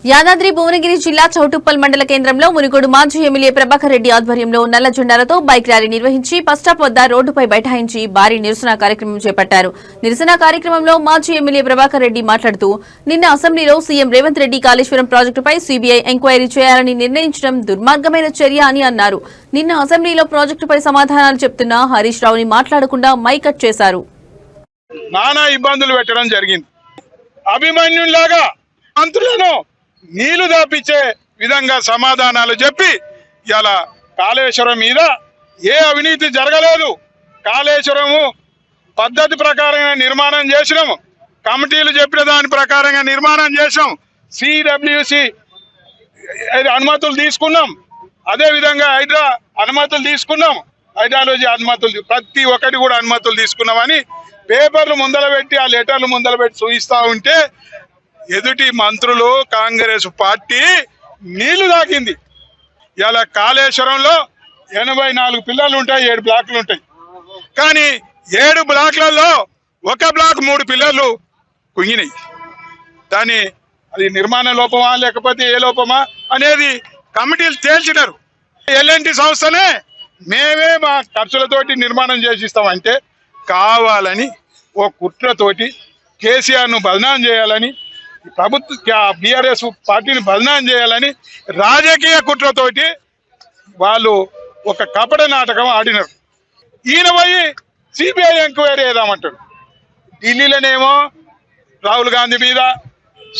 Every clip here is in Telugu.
యాదాద్రి భువనగిరి జిల్లా చౌటుప్పల్ మండల కేంద్రంలో మునుగోడు మాజీ ఎమ్మెల్యే ప్రభాకర్ రెడ్డి ఆధ్వర్యంలో నల్ల జెండాలతో బైక్ ర్యాలీ నిర్వహించి బస్టాప్ వద్ద రోడ్డుపై బైఠాయించి భారీ నిరసన కార్యక్రమం చేపట్టారు. నిరసన కార్యక్రమంలో మాజీ ఎమ్మెల్యే ప్రభాకర్ రెడ్డి మాట్లాడుతూ నిన్న అసెంబ్లీలో సీఎం రేవంత్ రెడ్డి కాళేశ్వరం ప్రాజెక్టుపై సీబీఐ ఎంక్వైరీ చేయాలని నిర్ణయించడం దుర్మార్గమైన చర్య అని అన్నారు. నిన్న అసెంబ్లీలో ప్రాజెక్టుపై సమాధానాలు చెప్తున్న హరీష్ రావుని మాట్లాడకుండా మైకట్ చేశారు. నానా ఇబ్బందులు పెట్టడం జరిగింది. అభిమన్యులాగా మంత్రులను నీళ్లు దాపించే విధంగా సమాధానాలు చెప్పి ఇలా కాళేశ్వరం మీద ఏ అవినీతి జరగలేదు, కాళేశ్వరము పద్ధతి ప్రకారంగా నిర్మాణం చేసినాము, కమిటీలు చెప్పిన దాని ప్రకారంగా నిర్మాణం చేసాం, సిడబ్ల్యూసి అనుమతులు తీసుకున్నాం, అదే విధంగా హైడ్రా అనుమతులు తీసుకున్నాం, హైడ్రాలజీ అనుమతులు ప్రతి ఒక్కటి కూడా అనుమతులు తీసుకున్నామని పేపర్లు ముందల పెట్టి ఆ లెటర్లు ముందల పెట్టి చూపిస్తా ఉంటే ఎదుటి మంత్రులు కాంగ్రెస్ పార్టీ నీళ్లు తాకింది. ఇలా కాళేశ్వరంలో 84 పిల్లలు ఉంటాయి, 7 బ్లాక్లు ఉంటాయి. కానీ 7 బ్లాక్లలో ఒక బ్లాక్ 3 పిల్లలు కుంగినాయి. దాని అది నిర్మాణ లోపమా లేకపోతే ఏ లోపమా అనేది కమిటీలు తేల్చినారు. ఎల్ఎన్టీ సంస్థనే మేమే మా ఖర్చులతోటి నిర్మాణం చేసిస్తామంటే కావాలని ఓ కుట్రతోటి కేసీఆర్ను బదనాం చేయాలని, ప్రభుత్వ బీఆర్ఎస్ పార్టీని బదనాం చేయాలని రాజకీయ కుట్రతోటి వాళ్ళు ఒక కపట నాటకం ఆడినారు. ఈయన పోయి సిబిఐ ఎంక్వైరీ చేద్దామంటాడు. ఢిల్లీలోనేమో రాహుల్ గాంధీ మీద,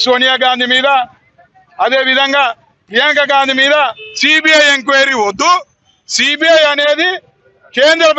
సోనియా గాంధీ మీద, అదేవిధంగా ప్రియాంక గాంధీ మీద సిబిఐ ఎంక్వైరీ వద్దు, సిబిఐ అనేది కేంద్ర